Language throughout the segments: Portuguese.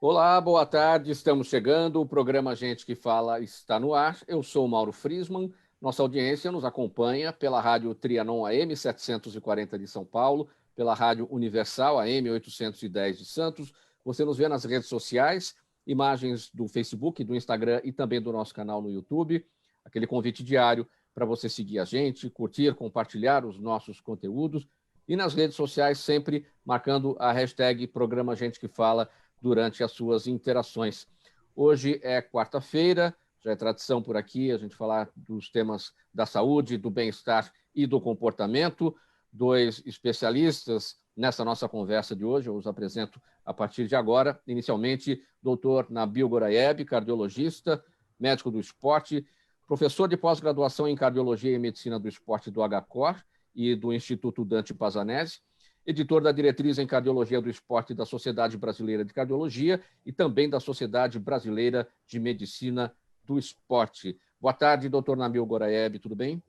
Olá, boa tarde. Estamos chegando. O programa Gente que Fala está no ar. Eu sou o Mauro Friesman. Nossa audiência nos acompanha pela Rádio Trianon AM 740 de São Paulo, pela Rádio Universal AM 810 de Santos. Você nos vê nas redes sociais, imagens do Facebook, do Instagram e também do nosso canal no YouTube. Aquele convite diário para você seguir a gente, curtir, compartilhar os nossos conteúdos e nas redes sociais sempre marcando a hashtag Programa Gente que Fala durante as suas interações. Hoje é quarta-feira, já é tradição por aqui a gente falar dos temas da saúde, do bem-estar e do comportamento. Dois especialistas nessa nossa conversa de hoje, eu os apresento a partir de agora. Inicialmente, Dr. Nabil Goraieb, cardiologista, médico do esporte, professor de pós-graduação em Cardiologia e Medicina do Esporte do HCOR e do Instituto Dante Pazanese, editor da diretriz em Cardiologia do Esporte da Sociedade Brasileira de Cardiologia e também da Sociedade Brasileira de Medicina do Esporte. Boa tarde, doutor Nabil Goraieb, tudo bem?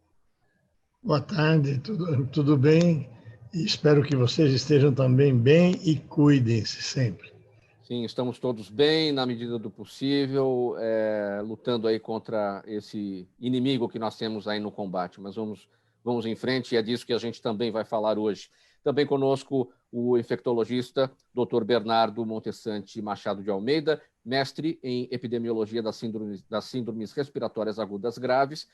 Boa tarde, tudo bem? E espero que vocês estejam também bem e cuidem-se sempre. Sim, estamos todos bem, na medida do possível, lutando aí contra esse inimigo que nós temos aí no combate, mas vamos em frente e é disso que a gente também vai falar hoje. Também conosco o infectologista Dr. Bernardo Montesante Machado de Almeida, mestre em epidemiologia das síndromes respiratórias agudas graves.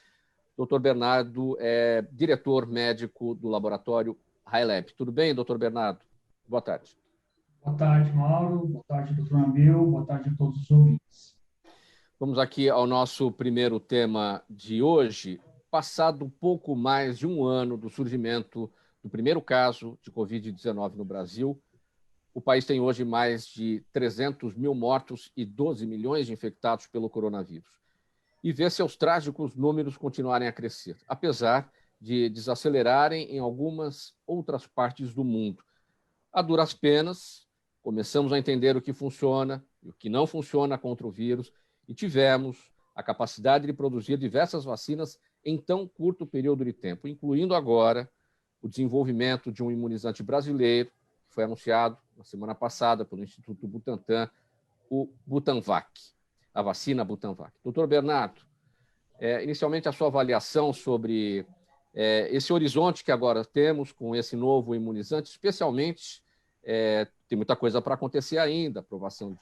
Dr. Bernardo é diretor médico do laboratório HiLab. Tudo bem, Dr. Bernardo? Boa tarde. Boa tarde, Mauro. Boa tarde, Dr. Nabil. Boa tarde a todos os ouvintes. Vamos aqui ao nosso primeiro tema de hoje. Passado pouco mais de um ano do surgimento do primeiro caso de Covid-19 no Brasil, o país tem hoje mais de 300 mil mortos e 12 milhões de infectados pelo coronavírus. E vê seus trágicos números continuarem a crescer, apesar de desacelerarem em algumas outras partes do mundo. A duras penas, começamos a entender o que funciona e o que não funciona contra o vírus e tivemos a capacidade de produzir diversas vacinas em tão curto período de tempo, incluindo agora o desenvolvimento de um imunizante brasileiro, que foi anunciado na semana passada pelo Instituto Butantan, o Butanvac, a vacina Butanvac. Doutor Bernardo, inicialmente a sua avaliação sobre esse horizonte que agora temos com esse novo imunizante, especialmente, tem muita coisa para acontecer ainda, aprovação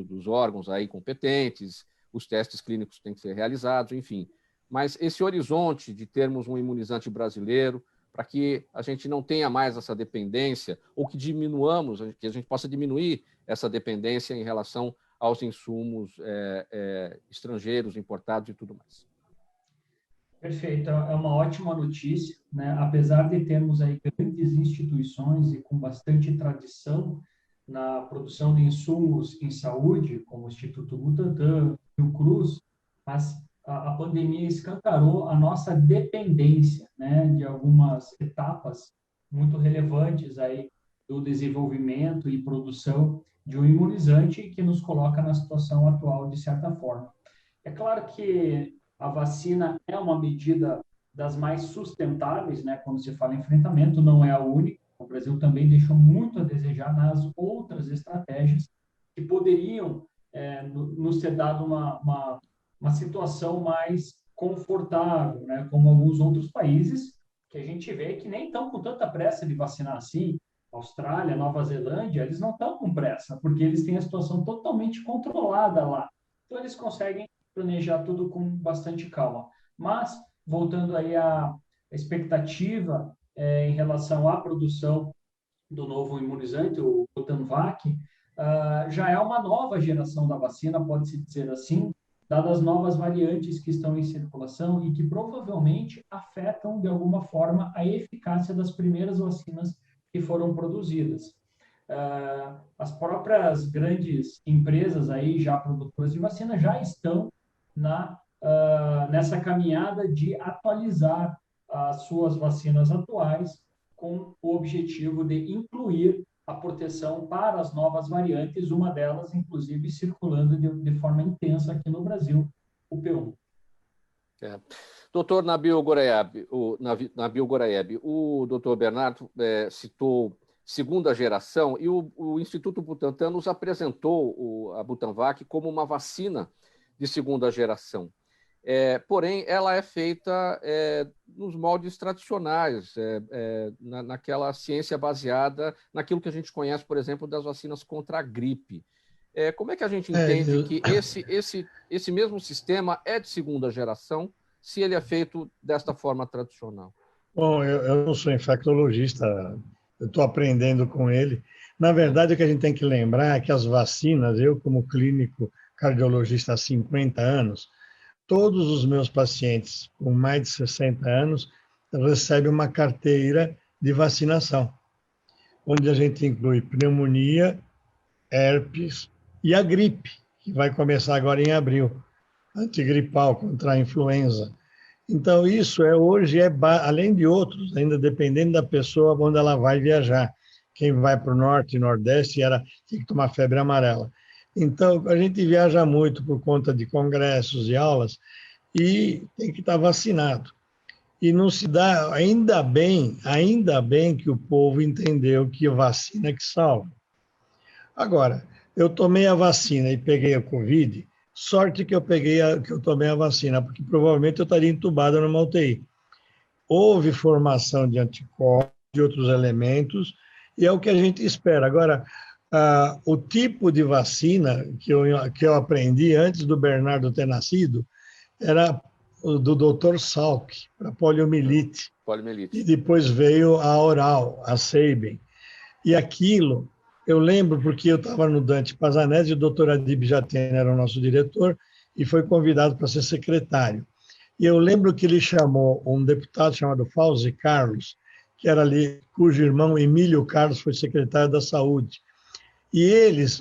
dos órgãos aí competentes, os testes clínicos têm que ser realizados, enfim. Mas esse horizonte de termos um imunizante brasileiro, para que a gente não tenha mais essa dependência, ou que diminuamos, que a gente possa diminuir essa dependência em relação aos insumos estrangeiros, importados e tudo mais. Perfeito, é uma ótima notícia, né? Apesar de termos aí grandes instituições e com bastante tradição na produção de insumos em saúde, como o Instituto Butantan, o Fiocruz, mas a pandemia escancarou a nossa dependência, né, de algumas etapas muito relevantes aí do desenvolvimento e produção de um imunizante que nos coloca na situação atual, de certa forma. É claro que a vacina é uma medida das mais sustentáveis, né, quando se fala em enfrentamento, não é a única. O Brasil também deixou muito a desejar nas outras estratégias que poderiam nos ter dado uma situação mais confortável, né, como alguns outros países que a gente vê que nem estão com tanta pressa de vacinar assim. Austrália, Nova Zelândia, eles não estão com pressa, porque eles têm a situação totalmente controlada lá. Então, eles conseguem planejar tudo com bastante calma. Mas, voltando aí à expectativa em relação à produção do novo imunizante, o Butanvac, já é uma nova geração da vacina, pode-se dizer assim, dadas as novas variantes que estão em circulação e que provavelmente afetam, de alguma forma, a eficácia das primeiras vacinas que foram produzidas. As próprias grandes empresas aí, já produtoras de vacina, já estão nessa caminhada de atualizar as suas vacinas atuais com o objetivo de incluir a proteção para as novas variantes, uma delas, inclusive, circulando de forma intensa aqui no Brasil, o P1. Doutor Nabil Goraieb, o doutor Bernardo citou segunda geração, e o Instituto Butantan nos apresentou a Butanvac como uma vacina de segunda geração. Porém, ela é feita nos moldes tradicionais, naquela ciência baseada naquilo que a gente conhece, por exemplo, das vacinas contra a gripe. Como é que a gente entende que esse mesmo sistema é de segunda geração, se ele é feito desta forma tradicional? Bom, eu não sou infectologista, eu estou aprendendo com ele. Na verdade, o que a gente tem que lembrar é que as vacinas, eu como clínico cardiologista há 50 anos, todos os meus pacientes com mais de 60 anos recebem uma carteira de vacinação, onde a gente inclui pneumonia, herpes e a gripe, que vai começar agora em abril, antigripal contra a influenza. Então, isso hoje além de outros, ainda dependendo da pessoa onde ela vai viajar. Quem vai para o norte e nordeste tem que tomar febre amarela. Então, a gente viaja muito por conta de congressos e aulas e tem que estar vacinado. E não se dá, ainda bem que o povo entendeu que a vacina é que salva. Agora, eu tomei a vacina e peguei a Covid, sorte que eu tomei a vacina, porque provavelmente eu estaria entubado numa UTI. Houve formação de anticorpos, de outros elementos, e é o que a gente espera. Agora, o tipo de vacina que eu aprendi antes do Bernardo ter nascido era o do Dr. Salk, para poliomielite. E depois veio a oral, a Sabin. E aquilo, eu lembro porque eu estava no Dante Pazanese, e o doutor Adib Jatene era o nosso diretor, e foi convidado para ser secretário. E eu lembro que ele chamou um deputado chamado Fauzi Carlos, que era ali, cujo irmão Emílio Carlos foi secretário da Saúde. E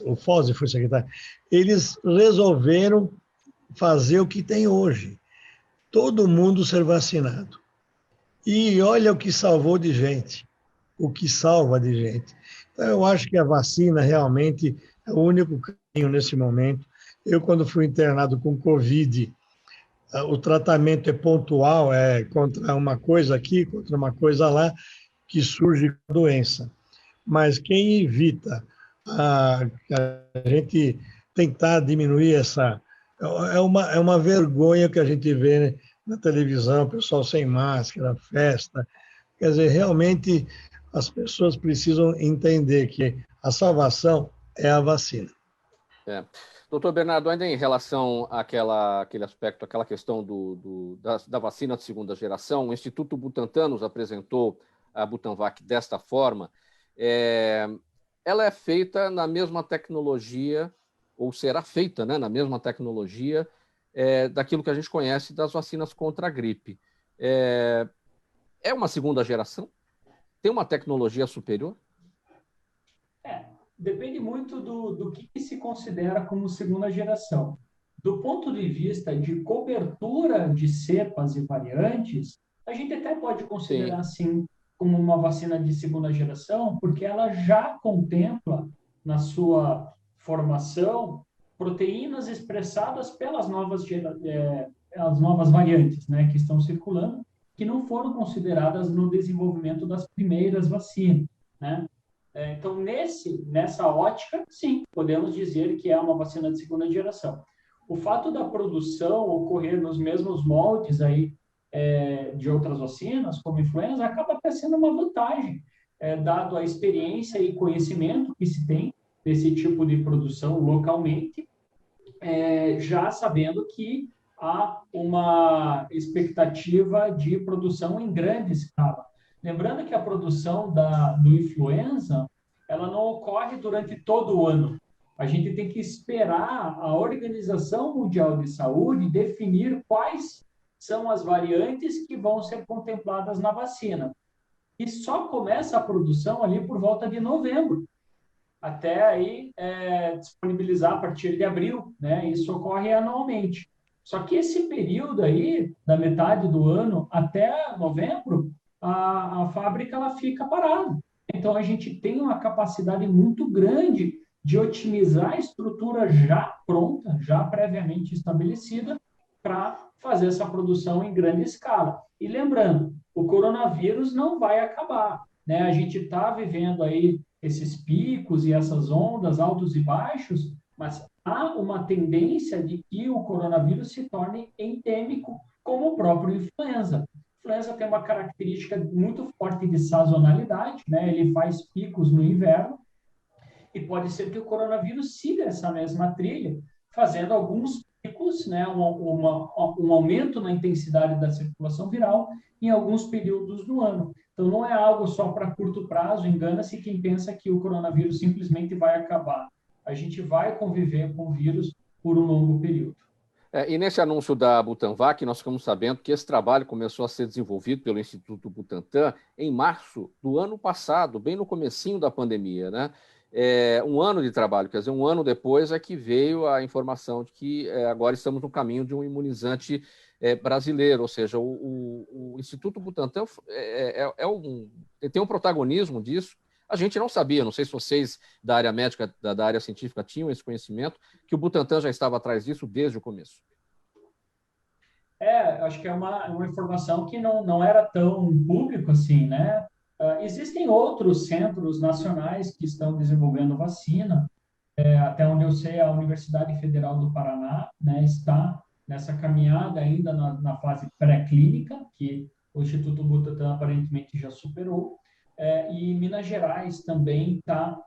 o Fauzi foi secretário, eles resolveram fazer o que tem hoje. Todo mundo ser vacinado. E olha o que salvou de gente, o que salva de gente. Então, eu acho que a vacina realmente é o único caminho nesse momento. Eu, quando fui internado com Covid, o tratamento é pontual, é contra uma coisa aqui, contra uma coisa lá, que surge a doença. Mas quem evita a gente tentar diminuir essa... É uma vergonha que a gente vê, né, na televisão, pessoal sem máscara, festa. Quer dizer, realmente as pessoas precisam entender que a salvação é a vacina. Doutor Bernardo, ainda em relação àquele aspecto, aquela questão da vacina de segunda geração, o Instituto Butantan nos apresentou a Butanvac desta forma. Ela é feita na mesma tecnologia, ou será feita, né, na mesma tecnologia daquilo que a gente conhece das vacinas contra a gripe. É uma segunda geração? Tem uma tecnologia superior? Depende muito do que se considera como segunda geração. Do ponto de vista de cobertura de cepas e variantes, a gente até pode considerar, sim, como uma vacina de segunda geração, porque ela já contempla, na sua formação, proteínas expressadas pelas as novas variantes, né, que estão circulando, que não foram consideradas no desenvolvimento das primeiras vacinas, né? Então, nessa ótica, sim, podemos dizer que é uma vacina de segunda geração. O fato da produção ocorrer nos mesmos moldes aí, de outras vacinas, como influenza, acaba até sendo uma vantagem, dado a experiência e conhecimento que se tem desse tipo de produção localmente, já sabendo que há uma expectativa de produção em grande escala. Lembrando que a produção do influenza, ela não ocorre durante todo o ano. A gente tem que esperar a Organização Mundial de Saúde definir quais são as variantes que vão ser contempladas na vacina. E só começa a produção ali por volta de novembro, até aí disponibilizar a partir de abril, né? Isso ocorre anualmente. Só que esse período aí, da metade do ano até novembro, a fábrica ela fica parada. Então, a gente tem uma capacidade muito grande de otimizar a estrutura já pronta, já previamente estabelecida, para fazer essa produção em grande escala. E lembrando, o coronavírus não vai acabar. né? A gente está vivendo aí esses picos e essas ondas, altos e baixos, mas há uma tendência de que o coronavírus se torne endêmico, como o próprio influenza. A influenza tem uma característica muito forte de sazonalidade, né? Ele faz picos no inverno, e pode ser que o coronavírus siga essa mesma trilha, fazendo alguns picos, né? Um aumento na intensidade da circulação viral em alguns períodos do ano. Então, não é algo só para curto prazo, engana-se quem pensa que o coronavírus simplesmente vai acabar. A gente vai conviver com o vírus por um longo período. E nesse anúncio da Butanvac, nós ficamos sabendo que esse trabalho começou a ser desenvolvido pelo Instituto Butantan em março do ano passado, bem no comecinho da pandemia, né? Um ano de trabalho, quer dizer, um ano depois é que veio a informação de que agora estamos no caminho de um imunizante brasileiro, ou seja, o Instituto Butantan tem um protagonismo disso. A gente não sabia, não sei se vocês da área médica, da área científica tinham esse conhecimento, que o Butantan já estava atrás disso desde o começo. Acho que é uma informação que não era tão público assim, né? Existem outros centros nacionais que estão desenvolvendo vacina. Até onde eu sei, a Universidade Federal do Paraná, né, está nessa caminhada ainda na fase pré-clínica, que o Instituto Butantan aparentemente já superou. E Minas Gerais também está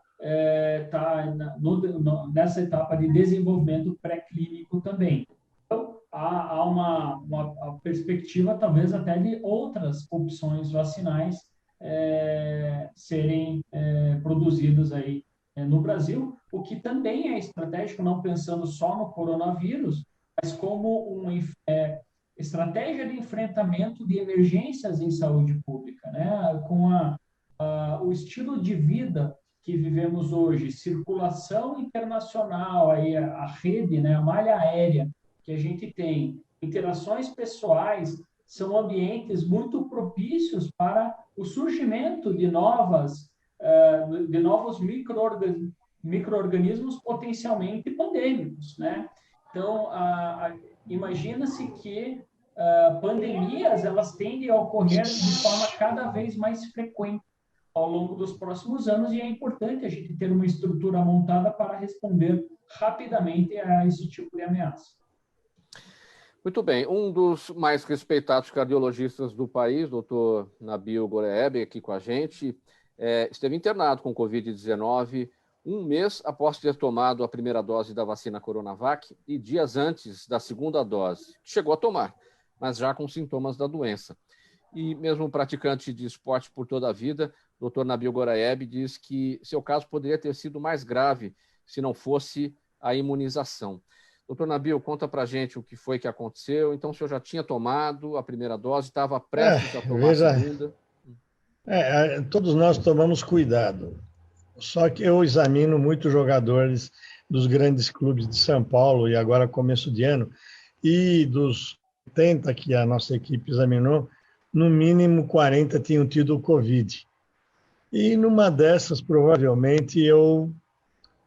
nessa etapa de desenvolvimento pré-clínico também. Então, há uma perspectiva, talvez, até de outras opções vacinais serem produzidas aí no Brasil, o que também é estratégico, não pensando só no coronavírus, mas como uma estratégia de enfrentamento de emergências em saúde pública, né? Com o estilo de vida que vivemos hoje, circulação internacional, aí a rede, né, a malha aérea que a gente tem, interações pessoais, são ambientes muito propícios para o surgimento de novos micro-organismos potencialmente pandêmicos, né? Então, imagina-se que pandemias elas tendem a ocorrer de forma cada vez mais frequente ao longo dos próximos anos, e é importante a gente ter uma estrutura montada para responder rapidamente a esse tipo de ameaça. Muito bem. Um dos mais respeitados cardiologistas do país, doutor Nabil Goraieb, aqui com a gente, esteve internado com Covid-19 um mês após ter tomado a primeira dose da vacina Coronavac e dias antes da segunda dose. Chegou a tomar, mas já com sintomas da doença. E mesmo praticante de esporte por toda a vida, doutor Nabil Goraieb diz que seu caso poderia ter sido mais grave se não fosse a imunização. Doutor Nabil, conta pra gente o que foi que aconteceu. Então, o senhor já tinha tomado a primeira dose, estava prestes a tomar a segunda? Todos nós tomamos cuidado. Só que eu examino muitos jogadores dos grandes clubes de São Paulo, e agora começo de ano, e dos 80 que a nossa equipe examinou, no mínimo 40 tinham tido o Covid. E numa dessas, provavelmente, eu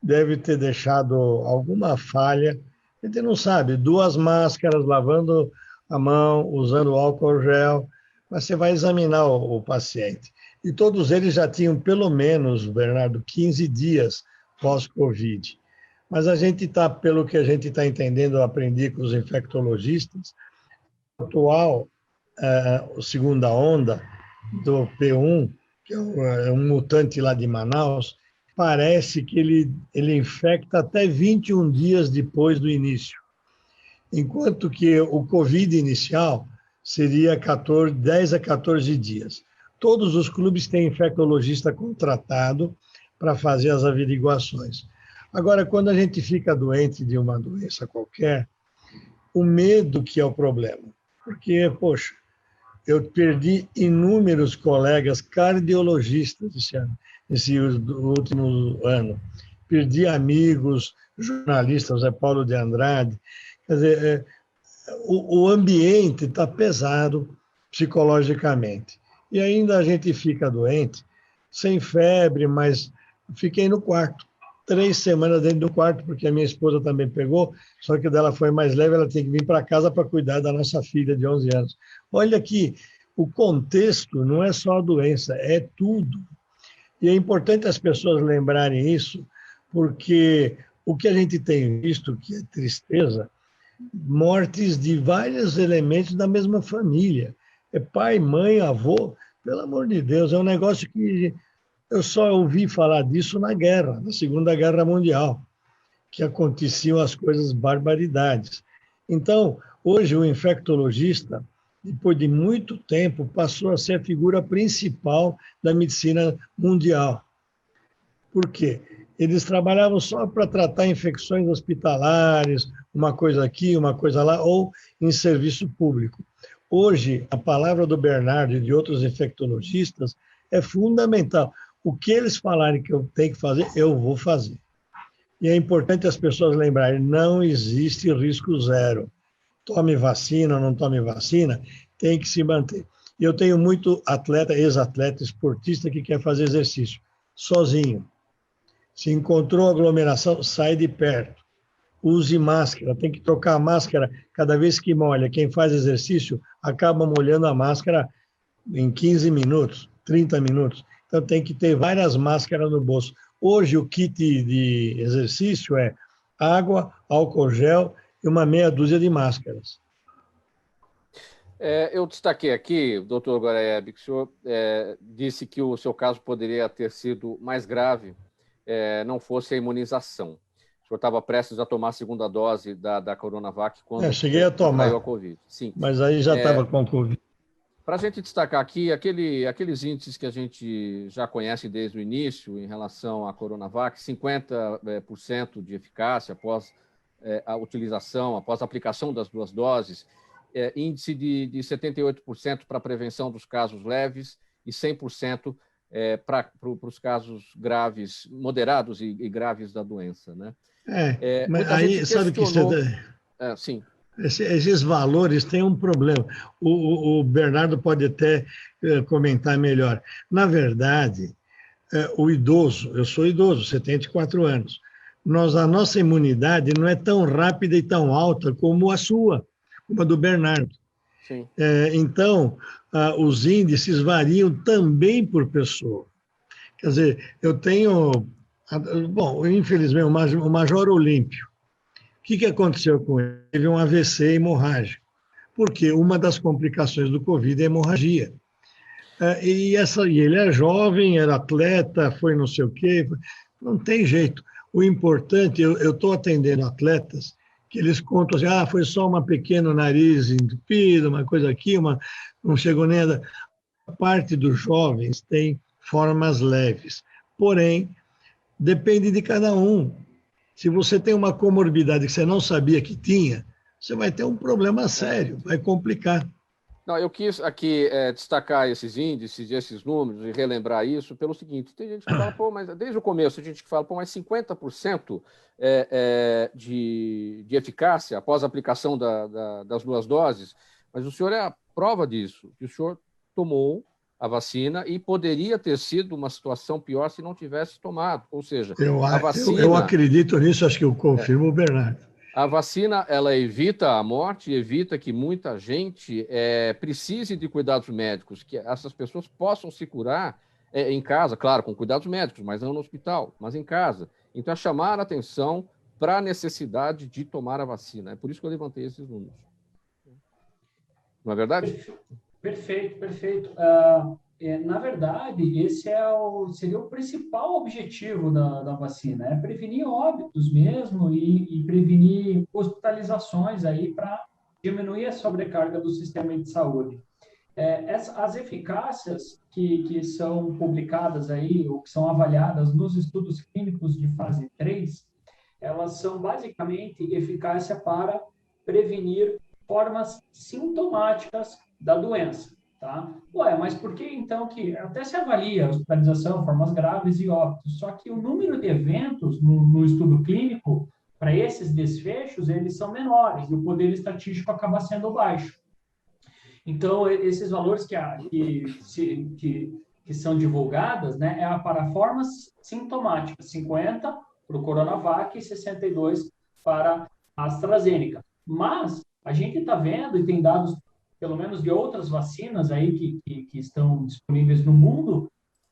deve ter deixado alguma falha. A gente não sabe, 2 máscaras, lavando a mão, usando álcool gel, mas você vai examinar o paciente. E todos eles já tinham, pelo menos, Bernardo, 15 dias pós-Covid. Mas a gente está, pelo que a gente está entendendo, eu aprendi com os infectologistas, a atual segunda onda do P1, que é um mutante lá de Manaus, parece que ele infecta até 21 dias depois do início. Enquanto que o Covid inicial seria 10 a 14 dias. Todos os clubes têm infectologista contratado para fazer as averiguações. Agora, quando a gente fica doente de uma doença qualquer, o medo que é o problema. Porque, poxa, eu perdi inúmeros colegas cardiologistas esse último ano. Perdi amigos, jornalistas, Zé Paulo de Andrade. Quer dizer, o ambiente está pesado psicologicamente. E ainda a gente fica doente, sem febre, mas fiquei no quarto. 3 semanas dentro do quarto, porque a minha esposa também pegou, só que dela foi mais leve, ela tem que vir para casa para cuidar da nossa filha de 11 anos. Olha que o contexto não é só a doença, é tudo. E é importante as pessoas lembrarem isso, porque o que a gente tem visto, que é tristeza, mortes de vários elementos da mesma família. É pai, mãe, avô, pelo amor de Deus, é um negócio que eu só ouvi falar disso na guerra, na Segunda Guerra Mundial, que aconteciam as coisas barbaridades. Então, hoje o infectologista, depois de muito tempo, passou a ser a figura principal da medicina mundial. Por quê? Eles trabalhavam só para tratar infecções hospitalares, uma coisa aqui, uma coisa lá, ou em serviço público. Hoje, a palavra do Bernardo e de outros infectologistas é fundamental. O que eles falarem que eu tenho que fazer, eu vou fazer. E é importante as pessoas lembrarem, não existe risco zero. Tome vacina ou não tome vacina, tem que se manter. E eu tenho muito atleta, ex-atleta, esportista que quer fazer exercício sozinho. Se encontrou aglomeração, sai de perto. Use máscara, tem que trocar a máscara cada vez que molha. Quem faz exercício acaba molhando a máscara em 15 minutos, 30 minutos. Então tem que ter várias máscaras no bolso. Hoje o kit de exercício é água, álcool gel e uma meia dúzia de máscaras. Eu destaquei aqui, doutor Goraieb, que o senhor disse que o seu caso poderia ter sido mais grave, não fosse a imunização. O senhor estava prestes a tomar a segunda dose da Coronavac quando cheguei a tomar, caiu a Covid. Sim. Mas aí já estava com a Covid. Para a gente destacar aqui, aqueles índices que a gente já conhece desde o início em relação à Coronavac, 50% de eficácia após a utilização, após a aplicação das 2 doses, índice de 78% para a prevenção dos casos leves e 100% para os casos graves, moderados e graves da doença, né? Mas aí, sabe que você... sim. Esses valores têm um problema. O Bernardo pode até comentar melhor. Na verdade, o idoso, eu sou idoso, 74 anos, a nossa imunidade não é tão rápida e tão alta como a sua, como a do Bernardo. Sim. Então, os índices variam também por pessoa. Quer dizer, eu tenho... Bom, infelizmente, o Major Olímpio, o que aconteceu com ele? Teve um AVC hemorrágico, porque uma das complicações do Covid é hemorragia. E ele é jovem, era atleta, foi não sei o quê, não tem jeito. O importante, eu estou atendendo atletas que eles contam assim, foi só uma pequeno nariz entupido, uma coisa aqui, não chegou nem a... A parte dos jovens tem formas leves, porém, depende de cada um. Se você tem uma comorbidade que você não sabia que tinha, você vai ter um problema sério, vai complicar. Não, eu quis aqui destacar esses índices, esses números e relembrar isso pelo seguinte, tem gente que fala, mas desde o começo a gente que fala, mas 50% de eficácia após a aplicação das 2 doses, mas o senhor é a prova disso, que o senhor tomou a vacina e poderia ter sido uma situação pior se não tivesse tomado. Ou seja, a vacina... Eu acredito nisso, acho que eu confirmo o Bernardo. A vacina, ela evita a morte, evita que muita gente precise de cuidados médicos, que essas pessoas possam se curar em casa, claro, com cuidados médicos, mas não no hospital, mas em casa. Então, é chamar a atenção para a necessidade de tomar a vacina. É por isso que eu levantei esses números. Não é verdade? Perfeito, perfeito. Na verdade, esse seria o principal objetivo da vacina, é prevenir óbitos mesmo e prevenir hospitalizações aí para diminuir a sobrecarga do sistema de saúde. As eficácias que são publicadas aí, ou que são avaliadas nos estudos clínicos de fase 3, elas são basicamente eficácia para prevenir formas sintomáticas da doença, tá? Mas por que então que até se avalia hospitalização, formas graves e óbitos, só que o número de eventos no estudo clínico para esses desfechos, eles são menores e o poder estatístico acaba sendo baixo. Então, esses valores que são divulgadas, né, para formas sintomáticas, 50 para o Coronavac e 62 para a AstraZeneca. Mas a gente está vendo, e tem dados pelo menos de outras vacinas aí que estão disponíveis no mundo,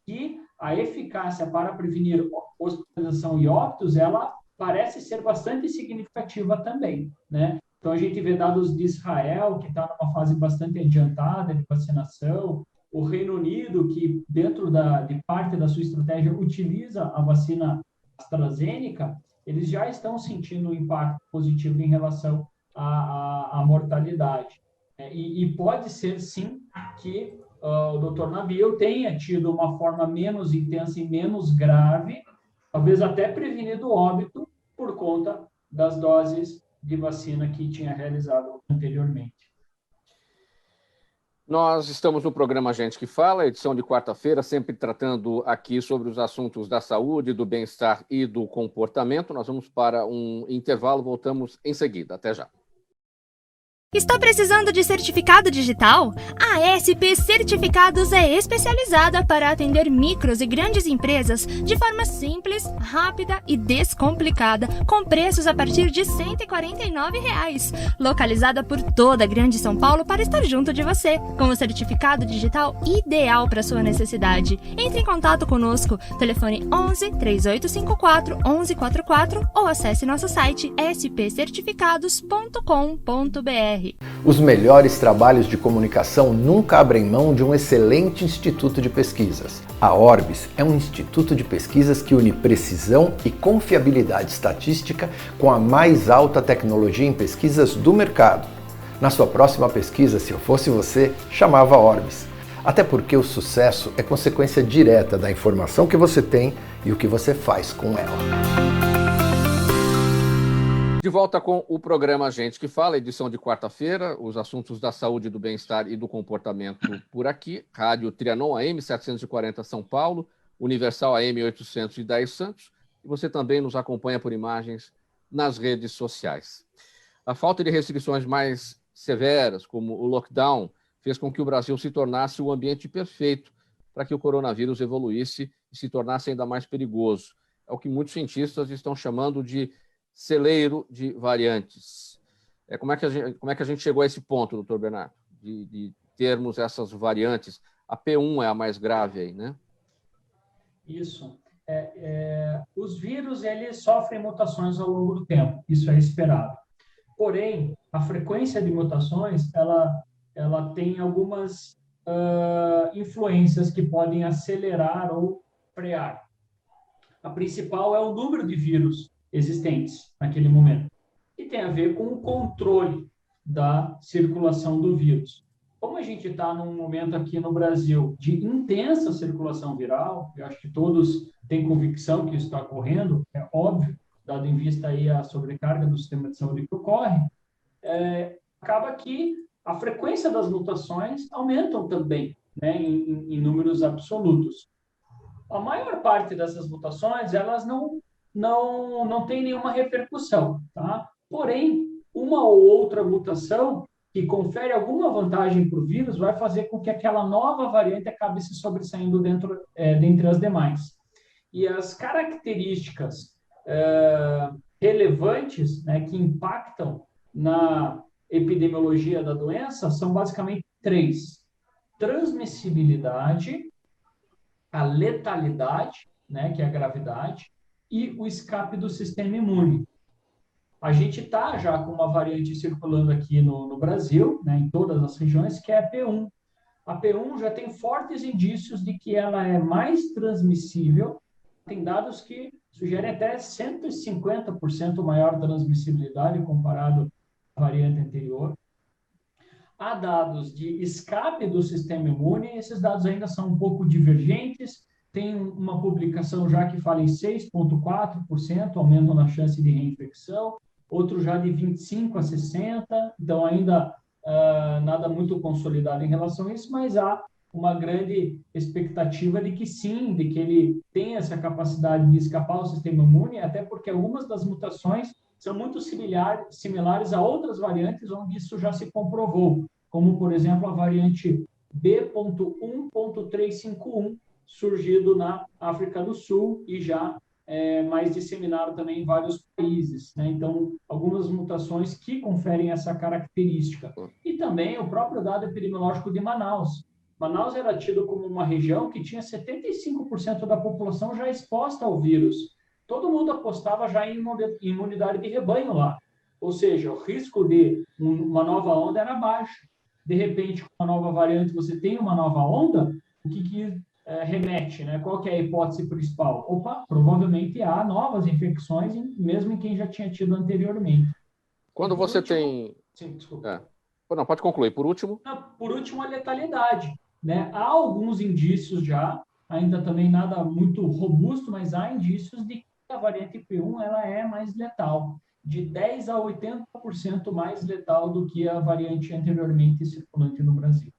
que a eficácia para prevenir hospitalização e óbitos, ela parece ser bastante significativa também, né? Então, a gente vê dados de Israel, que está numa fase bastante adiantada de vacinação, o Reino Unido, que dentro de parte da sua estratégia utiliza a vacina AstraZeneca, eles já estão sentindo um impacto positivo em relação à mortalidade. E pode ser, sim, que o Dr. Nabil tenha tido uma forma menos intensa e menos grave, talvez até prevenido o óbito por conta das doses de vacina que tinha realizado anteriormente. Nós estamos no programa Gente que Fala, edição de quarta-feira, sempre tratando aqui sobre os assuntos da saúde, do bem-estar e do comportamento. Nós vamos para um intervalo, voltamos em seguida. Até já. Está precisando de certificado digital? A SP Certificados é especializada para atender micros e grandes empresas de forma simples, rápida e descomplicada, com preços a partir de R$ 149. Localizada por toda a Grande São Paulo para estar junto de você, com o certificado digital ideal para sua necessidade. Entre em contato conosco, telefone 11 3854 1144 ou acesse nosso site spcertificados.com.br. Os melhores trabalhos de comunicação nunca abrem mão de um excelente instituto de pesquisas. A Orbis é um instituto de pesquisas que une precisão e confiabilidade estatística com a mais alta tecnologia em pesquisas do mercado. Na sua próxima pesquisa, se eu fosse você, chamava Orbis. Até porque o sucesso é consequência direta da informação que você tem e o que você faz com ela. De volta com o programa Gente que Fala, edição de quarta-feira, os assuntos da saúde, do bem-estar e do comportamento por aqui. Rádio Trianon AM 740 São Paulo, Universal AM 810 Santos. E você também nos acompanha por imagens nas redes sociais. A falta de restrições mais severas, como o lockdown, fez com que o Brasil se tornasse o ambiente perfeito para que o coronavírus evoluísse e se tornasse ainda mais perigoso. É o que muitos cientistas estão chamando de celeiro de variantes. Como é que a gente chegou a esse ponto, doutor Bernardo, de termos essas variantes? A P1 é a mais grave aí, né? Isso. Os vírus, eles sofrem mutações ao longo do tempo, isso é esperado. Porém, a frequência de mutações, ela tem algumas influências que podem acelerar ou frear. A principal é o número de vírus existentes naquele momento, e tem a ver com o controle da circulação do vírus. Como a gente está num momento aqui no Brasil de intensa circulação viral, eu acho que todos têm convicção que isso está ocorrendo, é óbvio, dado em vista aí a sobrecarga do sistema de saúde que ocorre, acaba que a frequência das mutações aumentam também, né, em números absolutos. A maior parte dessas mutações, elas não tem nenhuma repercussão, tá? Porém, uma ou outra mutação que confere alguma vantagem para o vírus vai fazer com que aquela nova variante acabe se sobressaindo dentre as demais. E as características relevantes, né, que impactam na epidemiologia da doença são basicamente 3. Transmissibilidade, a letalidade, né, que é a gravidade, e o escape do sistema imune. A gente está já com uma variante circulando aqui no Brasil, né, em todas as regiões, que é a P1. A P1 já tem fortes indícios de que ela é mais transmissível. Tem dados que sugerem até 150% maior transmissibilidade comparado à variante anterior. Há dados de escape do sistema imune, esses dados ainda são um pouco divergentes. Tem uma publicação já que fala em 6,4% aumento na chance de reinfecção, outro já de 25% a 60%, então ainda nada muito consolidado em relação a isso, mas há uma grande expectativa de que sim, de que ele tenha essa capacidade de escapar ao sistema imune, até porque algumas das mutações são muito similares a outras variantes onde isso já se comprovou, como, por exemplo, a variante B.1.351, surgido na África do Sul e já mais disseminado também em vários países, né? Então, algumas mutações que conferem essa característica. E também o próprio dado epidemiológico de Manaus. Manaus era tido como uma região que tinha 75% da população já exposta ao vírus. Todo mundo apostava já em imunidade de rebanho lá. Ou seja, o risco de uma nova onda era baixo. De repente, com uma nova variante, você tem uma nova onda, o que remete, né? Qual que é a hipótese principal? Opa, provavelmente há novas infecções, mesmo em quem já tinha tido anteriormente. Quando você tem... Sim, desculpa. Não, pode concluir. Por último? Por último, a letalidade, né? Há alguns indícios já, ainda também nada muito robusto, mas há indícios de que a variante P1 ela é mais letal, de 10% a 80% mais letal do que a variante anteriormente circulante no Brasil.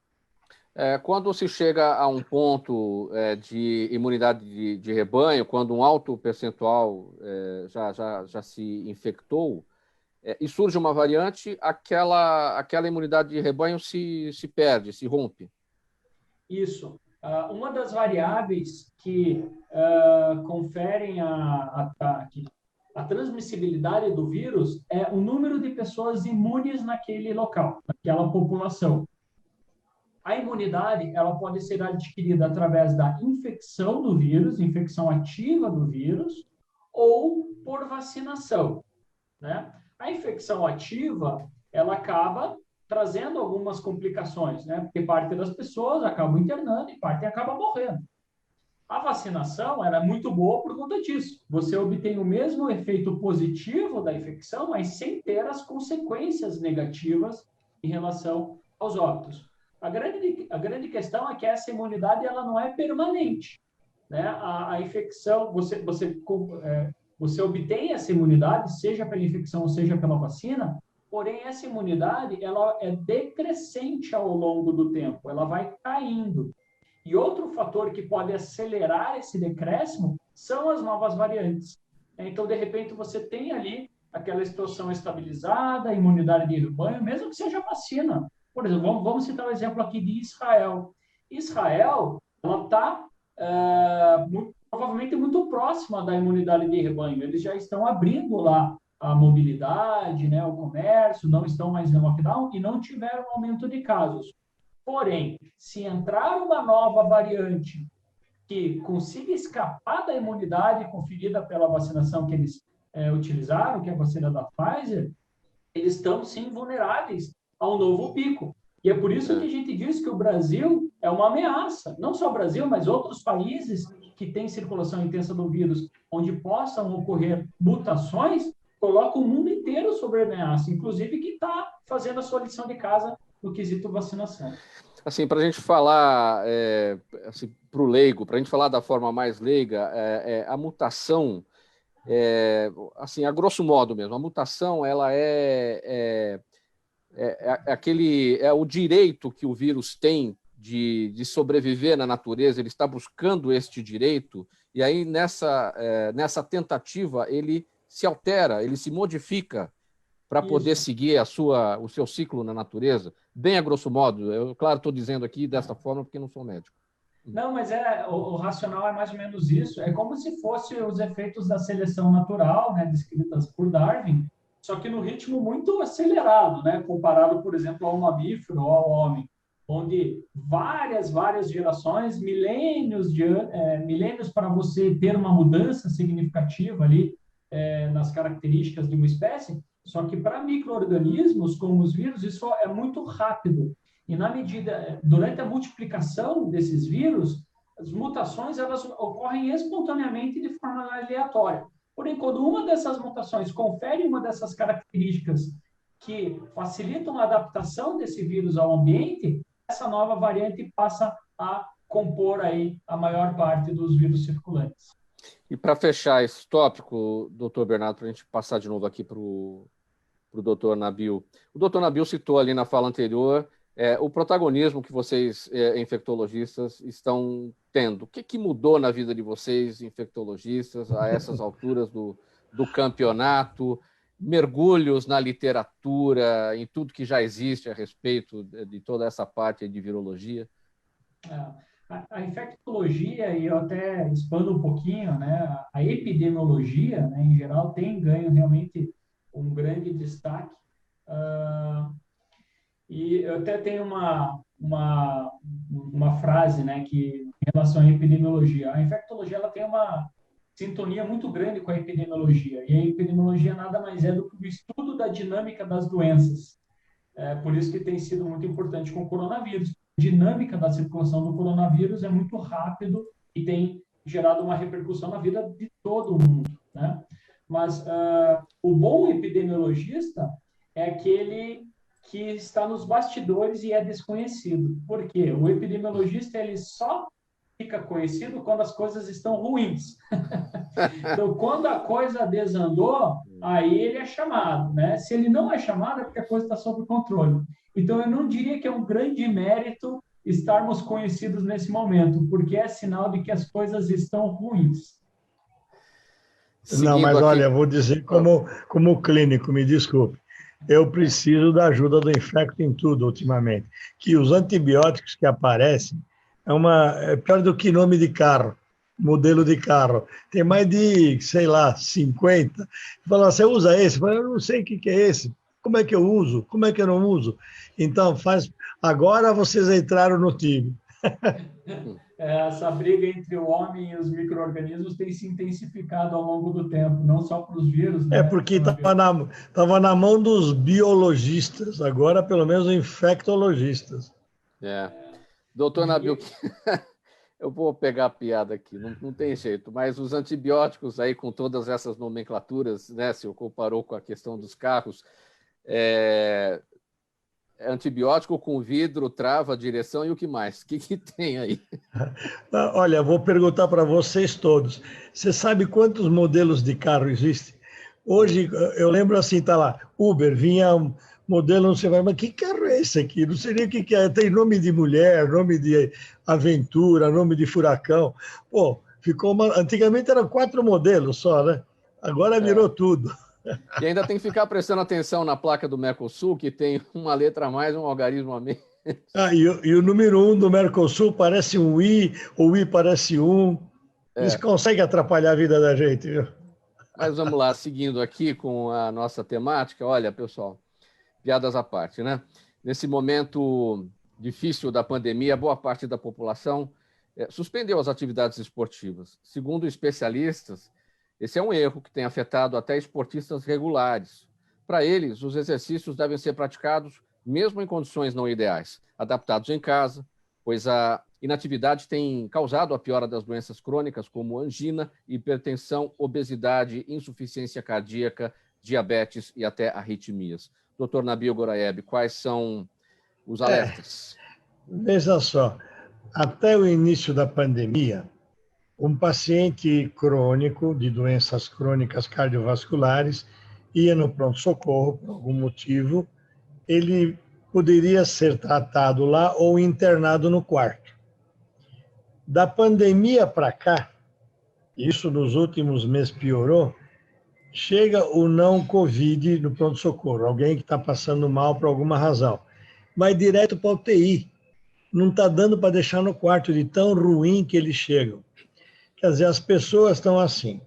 Quando se chega a um ponto de imunidade de rebanho, quando um alto percentual já se infectou, e surge uma variante, aquela imunidade de rebanho se perde, se rompe. Isso. Uma das variáveis que conferem a transmissibilidade do vírus é o número de pessoas imunes naquele local, naquela população. A imunidade ela pode ser adquirida através da infecção do vírus, infecção ativa do vírus, ou por vacinação, né? A infecção ativa, ela acaba trazendo algumas complicações, né? Porque parte das pessoas acabam internando e parte acaba morrendo. A vacinação era muito boa por conta disso. Você obtém o mesmo efeito positivo da infecção, mas sem ter as consequências negativas em relação aos óbitos. A grande questão é que essa imunidade ela não é permanente, né? A infecção, você obtém essa imunidade, seja pela infecção ou seja pela vacina, porém essa imunidade ela é decrescente ao longo do tempo, ela vai caindo. E outro fator que pode acelerar esse decréscimo são as novas variantes. Então, de repente, você tem ali aquela situação estabilizada, imunidade de rebanho, mesmo que seja vacina. Por exemplo, vamos citar o exemplo aqui de Israel. Israel, ela está provavelmente muito próxima da imunidade de rebanho. Eles já estão abrindo lá a mobilidade, né, o comércio, não estão mais em lockdown e não tiveram aumento de casos. Porém, se entrar uma nova variante que consiga escapar da imunidade conferida pela vacinação que eles utilizaram, que é a vacina da Pfizer, eles estão, sim, vulneráveis a um novo pico. E é por isso que a gente diz que o Brasil é uma ameaça. Não só o Brasil, mas outros países que têm circulação intensa do vírus, onde possam ocorrer mutações, colocam o mundo inteiro sobre ameaça, inclusive que está fazendo a sua lição de casa no quesito vacinação. Assim, para a gente falar assim, para o leigo, para a gente falar da forma mais leiga, a mutação, assim, a grosso modo mesmo, a mutação ela é o direito que o vírus tem de sobreviver na natureza, ele está buscando este direito, e aí nessa tentativa ele se altera, ele se modifica para poder seguir o seu ciclo na natureza, bem a grosso modo. Eu, claro, estou dizendo aqui dessa forma porque não sou médico. Não, mas o racional é mais ou menos isso. É como se fossem os efeitos da seleção natural, né, descritas por Darwin, só que no ritmo muito acelerado, né, comparado, por exemplo, ao mamífero ou ao homem, onde várias gerações, milênios para você ter uma mudança significativa ali nas características de uma espécie. Só que para micro-organismos, como os vírus, isso é muito rápido. E durante a multiplicação desses vírus, as mutações elas ocorrem espontaneamente de forma aleatória. Porém, quando uma dessas mutações confere uma dessas características que facilitam a adaptação desse vírus ao ambiente, essa nova variante passa a compor aí a maior parte dos vírus circulantes. E para fechar esse tópico, doutor Bernardo, para a gente passar de novo aqui para o doutor Nabil. O doutor Nabil citou ali na fala anterior o protagonismo que vocês, infectologistas, estão tendo. O que mudou na vida de vocês, infectologistas, a essas alturas do campeonato? Mergulhos na literatura, em tudo que já existe a respeito de toda essa parte de virologia? A infectologia, e eu até expando um pouquinho, né, a epidemiologia, né, em geral, tem ganho realmente um grande destaque. E eu até tenho uma frase, né, que em relação à epidemiologia. A infectologia ela tem uma sintonia muito grande com a epidemiologia. E a epidemiologia nada mais é do que o estudo da dinâmica das doenças. Por isso que tem sido muito importante com o coronavírus. A dinâmica da circulação do coronavírus é muito rápido e tem gerado uma repercussão na vida de todo mundo, né? Mas o bom epidemiologista é aquele que está nos bastidores e é desconhecido. Por quê? O epidemiologista ele só fica conhecido quando as coisas estão ruins. Então, quando a coisa desandou, aí ele é chamado, né? Se ele não é chamado, é porque a coisa está sob controle. Então, eu não diria que é um grande mérito estarmos conhecidos nesse momento, porque é sinal de que as coisas estão ruins. Não, mas olha, vou dizer como clínico, me desculpe. Eu preciso da ajuda do infecto em tudo ultimamente. Que os antibióticos que aparecem é pior do que nome de carro, modelo de carro. Tem mais de, sei lá, 50. Fala, você usa esse? Eu não sei o que é esse. Como é que eu uso? Como é que eu não uso? Então, agora vocês entraram no time. Essa briga entre o homem e os micro-organismos tem se intensificado ao longo do tempo, não só para os vírus, né? Porque estava na mão dos biologistas, agora pelo menos infectologistas. Doutor Nabil, eu vou pegar a piada aqui, não tem jeito, mas os antibióticos aí com todas essas nomenclaturas, né, se eu comparou com a questão dos carros, antibiótico com vidro, trava, direção e o que mais? O que tem aí? Olha, vou perguntar para vocês todos. Você sabe quantos modelos de carro existem? Hoje, eu lembro assim, tá lá, Uber, vinha um modelo, não sei mais, mas que carro é esse aqui? Não sei nem o que é. Tem nome de mulher, nome de aventura, nome de furacão. Pô, antigamente eram 4 modelos só, né? Agora virou tudo. E ainda tem que ficar prestando atenção na placa do Mercosul, que tem uma letra a mais, um algarismo a menos. E o número 1 do Mercosul parece um I, o I parece um. Eles conseguem atrapalhar a vida da gente, viu? Mas vamos lá, seguindo aqui com a nossa temática. Olha, pessoal, piadas à parte, né? Nesse momento difícil da pandemia, boa parte da população suspendeu as atividades esportivas. Segundo especialistas, esse é um erro que tem afetado até esportistas regulares. Para eles, os exercícios devem ser praticados mesmo em condições não ideais, adaptados em casa, pois a inatividade tem causado a piora das doenças crônicas como angina, hipertensão, obesidade, insuficiência cardíaca, diabetes e até arritmias. Dr. Nabil Goraieb, quais são os alertas? Veja só, até o início da pandemia, um paciente crônico de doenças crônicas cardiovasculares ia no pronto-socorro por algum motivo, ele poderia ser tratado lá ou internado no quarto. Da pandemia para cá, isso nos últimos meses piorou, chega o não Covid no pronto-socorro, alguém que está passando mal por alguma razão, vai direto para a UTI, não está dando para deixar no quarto de tão ruim que eles chegam. Quer dizer, as pessoas estão assim.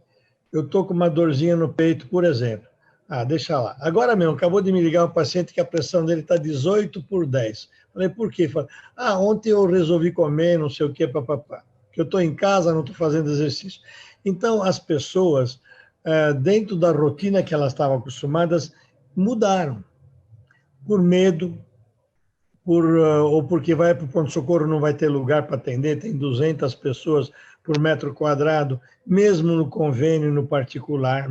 Eu estou com uma dorzinha no peito, por exemplo. Deixa lá. Agora mesmo, acabou de me ligar um paciente que a pressão dele está 18/10. Falei, por quê? Falei, ontem eu resolvi comer, não sei o quê, papapá. Porque eu estou em casa, não estou fazendo exercício. Então, as pessoas, dentro da rotina que elas estavam acostumadas, mudaram. Por medo, ou porque vai para o pronto-socorro não vai ter lugar para atender, tem 200 pessoas por metro quadrado, mesmo no convênio particular.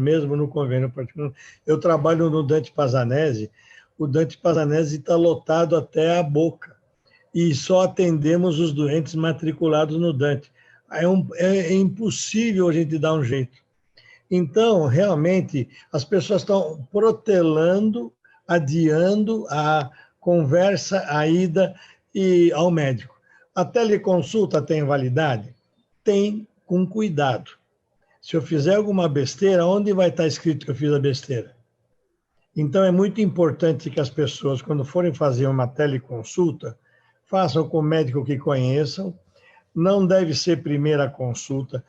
Eu trabalho no Dante Pazanese, o Dante Pazanese está lotado até a boca, e só atendemos os doentes matriculados no Dante. É impossível a gente dar um jeito. Então, realmente, as pessoas estão protelando, adiando a conversa, a ida ao médico. A teleconsulta tem validade? Tem, com cuidado. Se eu fizer alguma besteira, onde vai estar escrito que eu fiz a besteira? Então, é muito importante que as pessoas, quando forem fazer uma teleconsulta, façam com o médico que conheçam, não deve ser primeira consulta,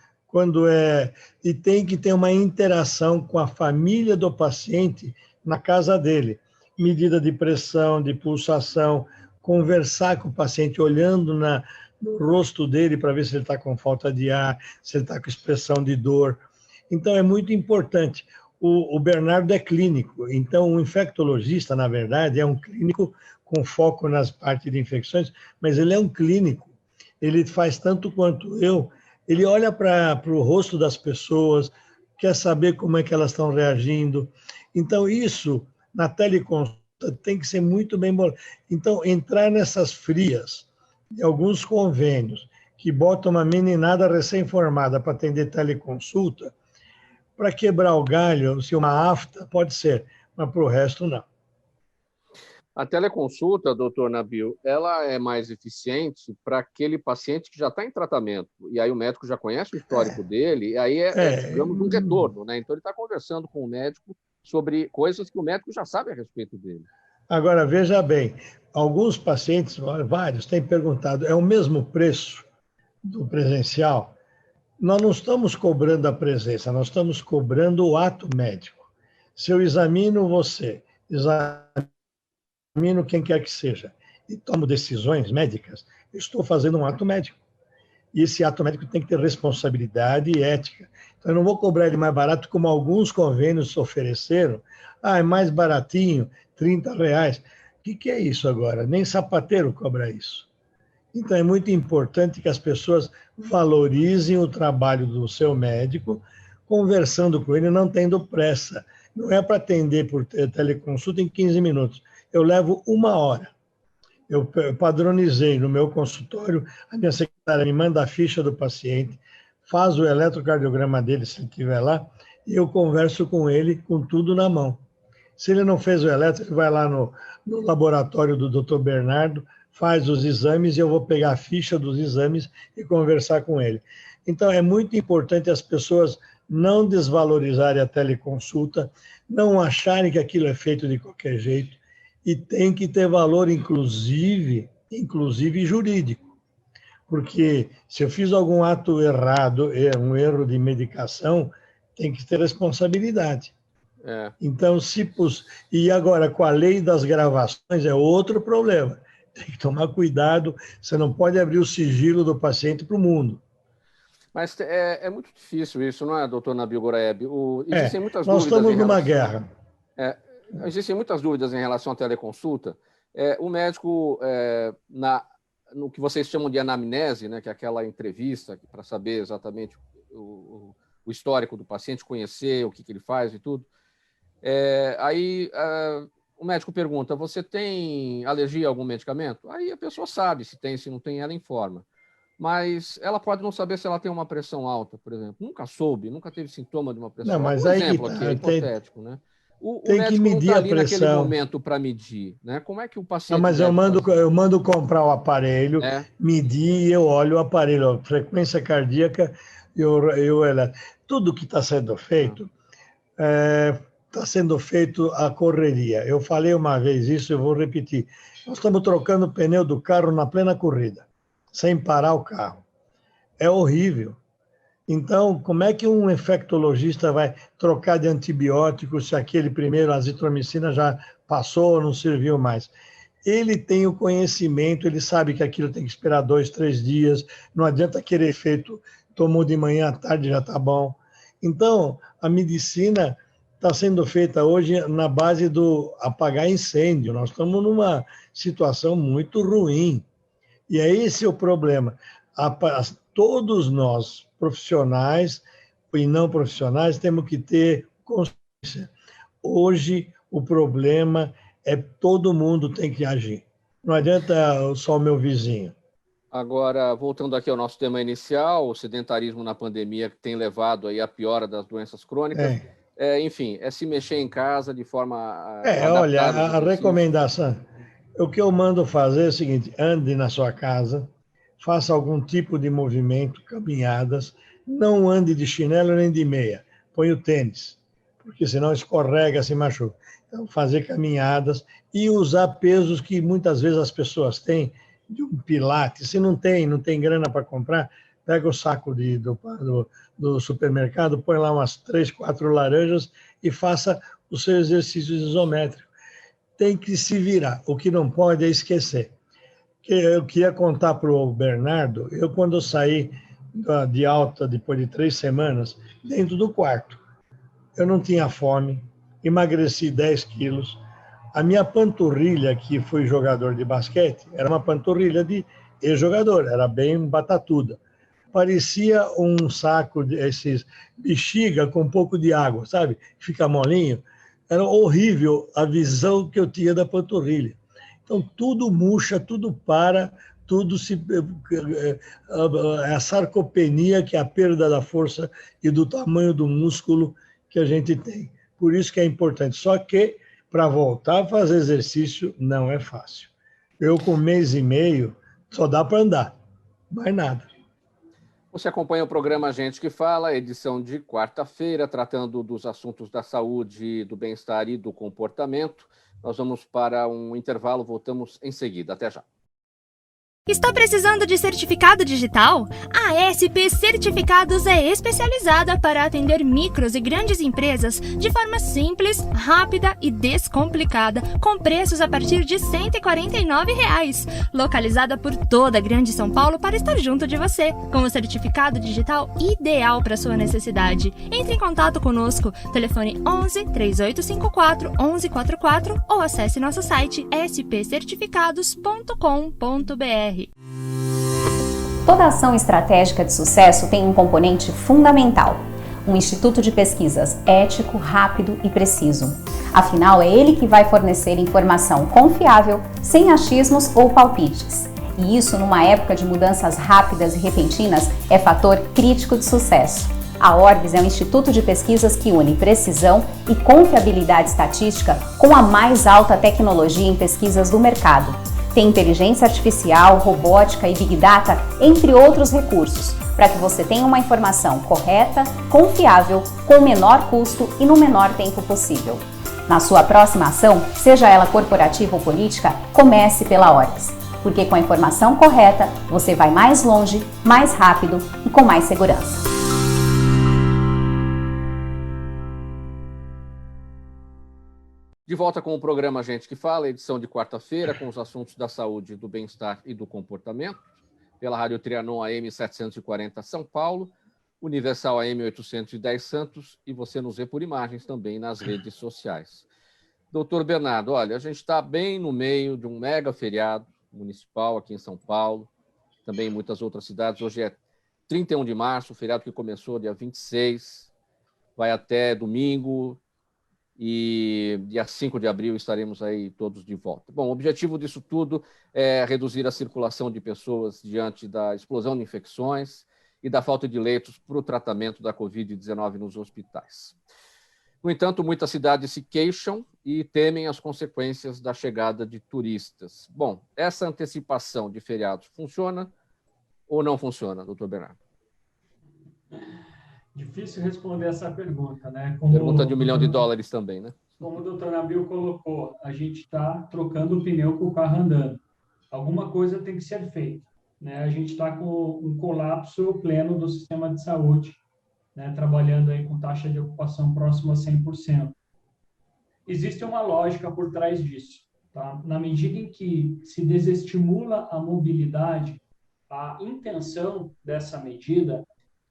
e tem que ter uma interação com a família do paciente na casa dele. Medida de pressão, de pulsação, conversar com o paciente, olhando no rosto dele para ver se ele está com falta de ar, se ele está com expressão de dor. Então, é muito importante. O Bernardo é clínico, então o infectologista, na verdade, é um clínico com foco nas partes de infecções, mas ele é um clínico. Ele faz tanto quanto eu, ele olha para o rosto das pessoas, quer saber como é que elas estão reagindo. Então, isso, na teleconsulta, tem que ser muito bem bolado. Então, entrar nessas frias, de alguns convênios, que botam uma meninada recém-formada para atender teleconsulta, para quebrar o galho, se uma afta, pode ser, mas para o resto, não. A teleconsulta, doutor Nabil, ela é mais eficiente para aquele paciente que já está em tratamento, e aí o médico já conhece o histórico dele, e aí digamos, um retorno, né? Então ele está conversando com o médico sobre coisas que o médico já sabe a respeito dele. Agora, veja bem, alguns pacientes, vários, têm perguntado, é o mesmo preço do presencial? Nós não estamos cobrando a presença, nós estamos cobrando o ato médico. Se eu examino você, examino quem quer que seja, e tomo decisões médicas, eu estou fazendo um ato médico. E esse ato médico tem que ter responsabilidade e ética. Então, eu não vou cobrar ele mais barato, como alguns convênios ofereceram. É mais baratinho, R$30. O que é isso agora? Nem sapateiro cobra isso. Então, é muito importante que as pessoas valorizem o trabalho do seu médico, conversando com ele, não tendo pressa. Não é para atender por teleconsulta em 15 minutos. Eu levo 1 hora. Eu padronizei no meu consultório, a minha secretária me manda a ficha do paciente, faz o eletrocardiograma dele, se ele estiver lá, e eu converso com ele com tudo na mão. Se ele não fez o eletro, ele vai lá no laboratório do Dr. Bernardo, faz os exames e eu vou pegar a ficha dos exames e conversar com ele. Então, é muito importante as pessoas não desvalorizarem a teleconsulta, não acharem que aquilo é feito de qualquer jeito, e tem que ter valor, inclusive jurídico. Porque se eu fiz algum ato errado, um erro de medicação, tem que ter responsabilidade. Então, e agora, com a lei das gravações, é outro problema. Tem que tomar cuidado, você não pode abrir o sigilo do paciente para o mundo. Mas é muito difícil isso, não é, doutor Nabil Goraieb? Existem muitas nós dúvidas. Nós estamos numa guerra. Existem muitas dúvidas em relação à teleconsulta. O médico, no que vocês chamam de anamnese, né, que é aquela entrevista para saber exatamente o histórico do paciente, conhecer o que ele faz e tudo. Aí o médico pergunta, você tem alergia a algum medicamento? Aí a pessoa sabe se tem, se não tem, ela informa. Mas ela pode não saber se ela tem uma pressão alta, por exemplo. Nunca soube, nunca teve sintoma de uma pressão alta. Mas um exemplo aqui, é hipotético, né? O tem médico que medir não tá a ali pressão. naquele momento para medir, né? Como é que o paciente... Mas eu mando comprar o aparelho, medir e eu olho o aparelho, a frequência cardíaca, tudo que está sendo feito, está sendo feito a correria. Eu falei uma vez isso, eu vou repetir. Nós estamos trocando o pneu do carro na plena corrida, sem parar o carro. É horrível. Então, como é que um infectologista vai trocar de antibiótico se aquele primeiro, a azitromicina, já passou ou não serviu mais? Ele tem o conhecimento, ele sabe que aquilo tem que esperar 2, 3 dias, não adianta querer feito, tomou de manhã à tarde, já está bom. Então, a medicina está sendo feita hoje na base do apagar incêndio. Nós estamos numa situação muito ruim. E é esse o problema. Todos nós, profissionais e não profissionais, temos que ter consciência. Hoje, o problema é todo mundo tem que agir. Não adianta só o meu vizinho. Agora, voltando aqui ao nosso tema inicial, o sedentarismo na pandemia que tem levado aí à piora das doenças crônicas. Enfim, se mexer em casa de forma... olha, a recomendação... O que eu mando fazer é o seguinte, ande na sua casa, faça algum tipo de movimento, caminhadas, não ande de chinelo nem de meia, põe o tênis, porque senão escorrega, se machuca. Então, fazer caminhadas e usar pesos que muitas vezes as pessoas têm de um Pilates. Se não tem grana para comprar, pega o saco do supermercado, põe lá umas 3, 4 laranjas e faça o seu exercício isométrico. Tem que se virar. O que não pode é esquecer. Eu queria contar para o Bernardo, quando eu saí de alta depois de 3 semanas, dentro do quarto, eu não tinha fome, emagreci 10 quilos. A minha panturrilha, que fui jogador de basquete, era uma panturrilha de ex-jogador, era bem batatuda. Parecia um saco desses bexiga com um pouco de água, sabe? Fica molinho. Era horrível a visão que eu tinha da panturrilha. Então, tudo murcha, tudo para, tudo se... a sarcopenia, que é a perda da força e do tamanho do músculo que a gente tem. Por isso que é importante. Só que, para voltar a fazer exercício, não é fácil. Eu, com 1 mês e meio, só dá para andar, mais nada. Você acompanha o programa Gente que Fala, edição de quarta-feira, tratando dos assuntos da saúde, do bem-estar e do comportamento. Nós vamos para um intervalo, voltamos em seguida. Até já. Está precisando de certificado digital? A SP Certificados é especializada para atender micros e grandes empresas de forma simples, rápida e descomplicada, com preços a partir de R$ 149. Localizada por toda a Grande São Paulo para estar junto de você, com o certificado digital ideal para sua necessidade. Entre em contato conosco, telefone 11 3854 1144 ou acesse nosso site spcertificados.com.br. Toda ação estratégica de sucesso tem um componente fundamental: um instituto de pesquisas ético, rápido e preciso. Afinal, é ele que vai fornecer informação confiável, sem achismos ou palpites. E isso, numa época de mudanças rápidas e repentinas, é fator crítico de sucesso. A Orbis é um instituto de pesquisas que une precisão e confiabilidade estatística com a mais alta tecnologia em pesquisas do mercado. Tem inteligência artificial, robótica e Big Data, entre outros recursos, para que você tenha uma informação correta, confiável, com o menor custo e no menor tempo possível. Na sua próxima ação, seja ela corporativa ou política, comece pela Orbis, porque com a informação correta, você vai mais longe, mais rápido e com mais segurança. De volta com o programa Gente que Fala, edição de quarta-feira, com os assuntos da saúde, do bem-estar e do comportamento, pela Rádio Trianon AM 740 São Paulo, Universal AM 810 Santos, e você nos vê por imagens também nas redes sociais. Doutor Bernardo, olha, a gente está bem no meio de um mega feriado municipal aqui em São Paulo, também em muitas outras cidades. Hoje é 31 de março, o feriado que começou dia 26, vai até domingo, e dia 5 de abril estaremos aí todos de volta. Bom, o objetivo disso tudo é reduzir a circulação de pessoas diante da explosão de infecções e da falta de leitos para o tratamento da Covid-19 nos hospitais. No entanto, muitas cidades se queixam e temem as consequências da chegada de turistas. Bom, essa antecipação de feriados funciona ou não funciona, doutor Bernardo? Difícil responder essa pergunta, né? Pergunta de $1 milhão também, né? Como o doutor Nabil colocou, a gente está trocando o pneu com o carro andando. Alguma coisa tem que ser feita, né? A gente está com um colapso pleno do sistema de saúde, né? Trabalhando aí com taxa de ocupação próxima a 100%. Existe uma lógica por trás disso, tá? Na medida em que se desestimula a mobilidade, a intenção dessa medida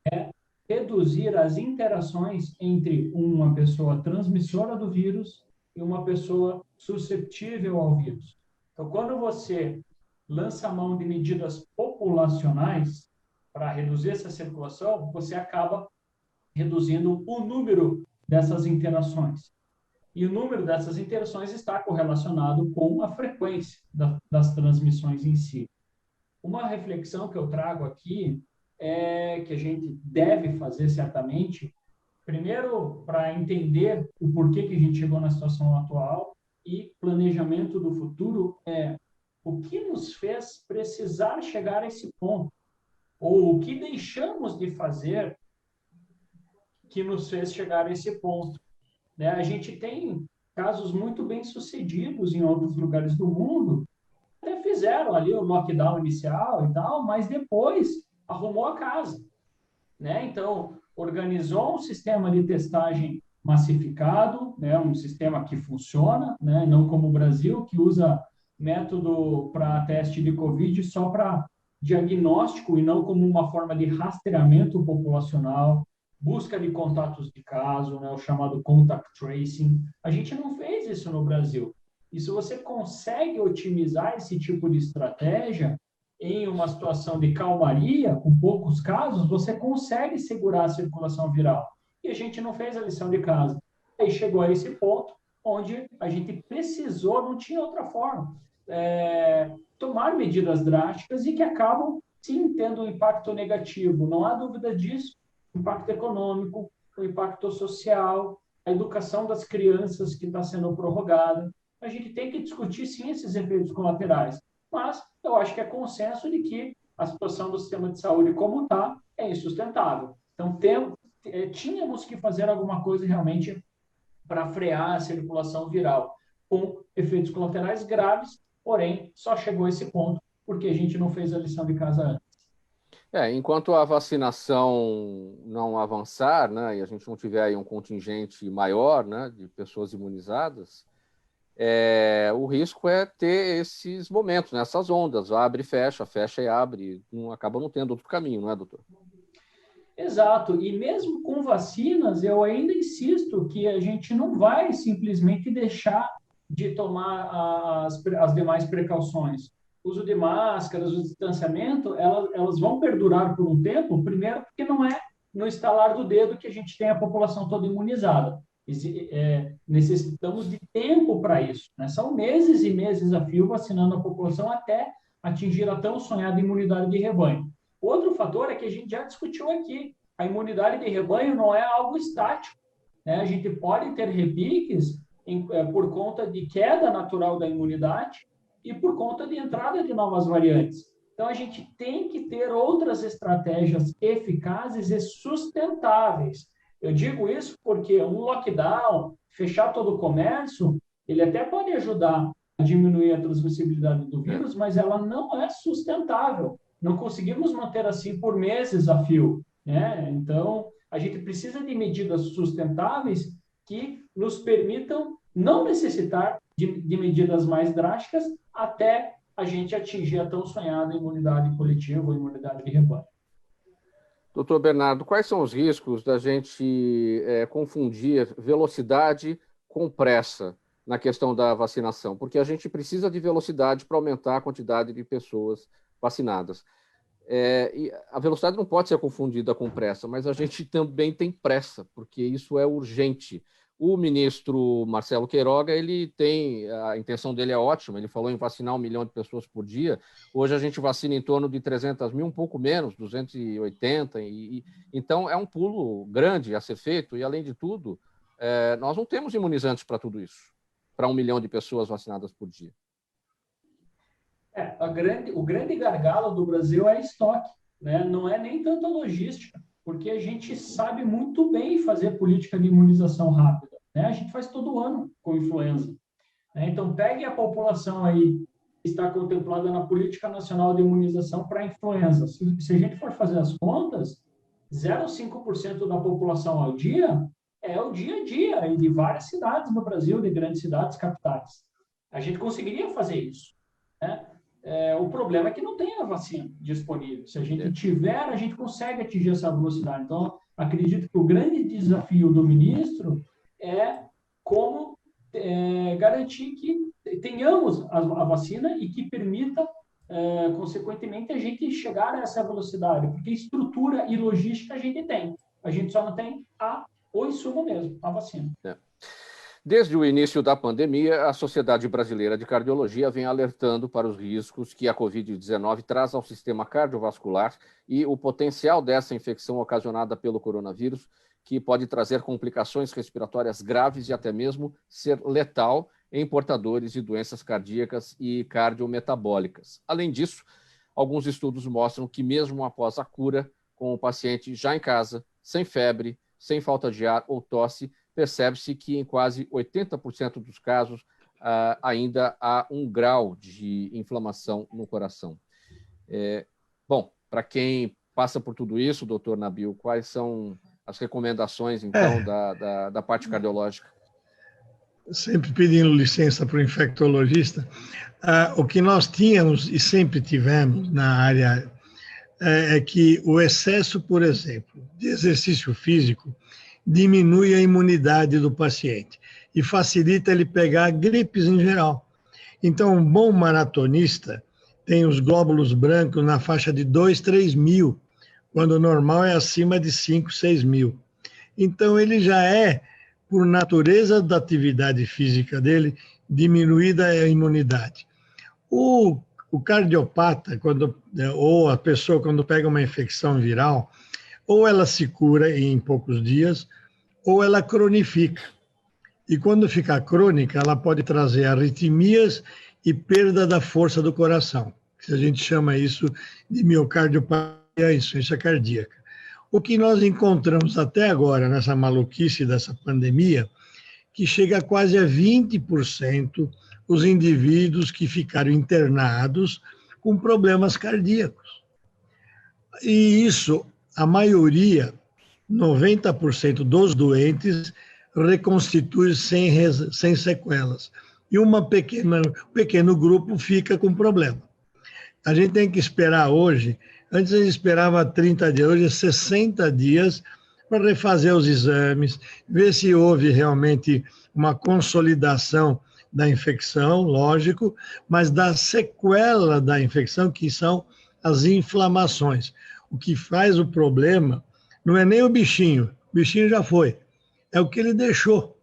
é reduzir as interações entre uma pessoa transmissora do vírus e uma pessoa susceptível ao vírus. Então, quando você lança a mão de medidas populacionais para reduzir essa circulação, você acaba reduzindo o número dessas interações. E o número dessas interações está correlacionado com a frequência das transmissões em si. Uma reflexão que eu trago aqui é que a gente deve fazer certamente, primeiro para entender o porquê que a gente chegou na situação atual e planejamento do futuro é o que nos fez precisar chegar a esse ponto, ou o que deixamos de fazer que nos fez chegar a esse ponto, né? A gente tem casos muito bem sucedidos em outros lugares do mundo, até fizeram ali o lockdown inicial e tal, mas depois arrumou a casa, né? Então, organizou um sistema de testagem massificado, né? Um sistema que funciona, né? Não como o Brasil, que usa método para teste de Covid só para diagnóstico e não como uma forma de rastreamento populacional, busca de contatos de caso, né? O chamado contact tracing. A gente não fez isso no Brasil. E se você consegue otimizar esse tipo de estratégia em uma situação de calmaria, com poucos casos, você consegue segurar a circulação viral. E a gente não fez a lição de casa. Aí chegou a esse ponto onde a gente precisou, não tinha outra forma, tomar medidas drásticas e que acabam, sim, tendo um impacto negativo. Não há dúvida disso. O impacto econômico, o impacto social, a educação das crianças que está sendo prorrogada. A gente tem que discutir, sim, esses efeitos colaterais. Mas eu acho que é consenso de que a situação do sistema de saúde como está é insustentável. Então, tínhamos que fazer alguma coisa realmente para frear a circulação viral, com efeitos colaterais graves, porém, só chegou a esse ponto porque a gente não fez a lição de casa antes. Enquanto a vacinação não avançar, né, e a gente não tiver aí um contingente maior, né, de pessoas imunizadas, o risco é ter esses momentos, né, essas ondas, abre e fecha e abre, acaba não tendo outro caminho, não é, doutor? Exato, e mesmo com vacinas, eu ainda insisto que a gente não vai simplesmente deixar de tomar as demais precauções. O uso de máscaras, o distanciamento, elas vão perdurar por um tempo, primeiro porque não é no estalar do dedo que a gente tem a população toda imunizada. Necessitamos de tempo para isso, né? São meses e meses a fio vacinando a população até atingir a tão sonhada imunidade de rebanho. Outro fator é que a gente já discutiu aqui, a imunidade de rebanho não é algo estático, né? A gente pode ter repiques por conta de queda natural da imunidade e por conta de entrada de novas variantes. Então, a gente tem que ter outras estratégias eficazes e sustentáveis. Eu digo isso porque um lockdown, fechar todo o comércio, ele até pode ajudar a diminuir a transmissibilidade do vírus, mas ela não é sustentável. Não conseguimos manter assim por meses a fio, né? Então, a gente precisa de medidas sustentáveis que nos permitam não necessitar de medidas mais drásticas até a gente atingir a tão sonhada imunidade coletiva ou imunidade de rebanho. Doutor Bernardo, quais são os riscos da gente confundir velocidade com pressa na questão da vacinação? Porque a gente precisa de velocidade para aumentar a quantidade de pessoas vacinadas. E a velocidade não pode ser confundida com pressa, mas a gente também tem pressa, porque isso é urgente. O ministro Marcelo Queiroga, a intenção dele é ótima, ele falou em vacinar 1 milhão de pessoas por dia, hoje a gente vacina em torno de 300 mil, um pouco menos, 280, então é um pulo grande a ser feito, e além de tudo, nós não temos imunizantes para tudo isso, para 1 milhão de pessoas vacinadas por dia. O grande gargalo do Brasil é estoque, né? Não é nem tanto a logística, porque a gente sabe muito bem fazer política de imunização rápida, né? A gente faz todo ano com influenza, né? Então, pegue a população aí que está contemplada na Política Nacional de Imunização para a influenza. Se a gente for fazer as contas, 0,5% da população ao dia é o dia a dia, e de várias cidades no Brasil, de grandes cidades, capitais. A gente conseguiria fazer isso, né? O problema é que não tem a vacina disponível. Se a gente tiver, a gente consegue atingir essa velocidade. Então, acredito que o grande desafio do ministro é como garantir que tenhamos a vacina e que permita, consequentemente, a gente chegar a essa velocidade. Porque estrutura e logística a gente tem. A gente só não tem o insumo mesmo, a vacina. Desde o início da pandemia, a Sociedade Brasileira de Cardiologia vem alertando para os riscos que a Covid-19 traz ao sistema cardiovascular e o potencial dessa infecção ocasionada pelo coronavírus, que pode trazer complicações respiratórias graves e até mesmo ser letal em portadores de doenças cardíacas e cardiometabólicas. Além disso, alguns estudos mostram que mesmo após a cura, com o paciente já em casa, sem febre, sem falta de ar ou tosse, percebe-se que em quase 80% dos casos ainda há um grau de inflamação no coração. Bom, para quem passa por tudo isso, doutor Nabil, quais são as recomendações, então, da parte cardiológica? Sempre pedindo licença para o infectologista, o que nós tínhamos e sempre tivemos na área é que o excesso, por exemplo, de exercício físico diminui a imunidade do paciente e facilita ele pegar gripes em geral. Então, um bom maratonista tem os glóbulos brancos na faixa de 2, 3 mil, quando o normal é acima de 5, 6 mil. Então, ele já é, por natureza da atividade física dele, diminuída a imunidade. O cardiopata, ou a pessoa, quando pega uma infecção viral, ou ela se cura em poucos dias, ou ela cronifica. E quando fica crônica, ela pode trazer arritmias e perda da força do coração. A gente chama isso de miocardiopatia, insuficiência cardíaca. O que nós encontramos até agora nessa maluquice dessa pandemia, que chega quase a 20% os indivíduos que ficaram internados com problemas cardíacos. E isso, a maioria, 90% dos doentes, reconstitui sem sequelas. E um pequeno grupo fica com problema. A gente tem que esperar hoje, antes a gente esperava 30 dias, hoje é 60 dias para refazer os exames, ver se houve realmente uma consolidação da infecção, lógico, mas da sequela da infecção, que são as inflamações. O que faz o problema não é nem o bichinho já foi, é o que ele deixou.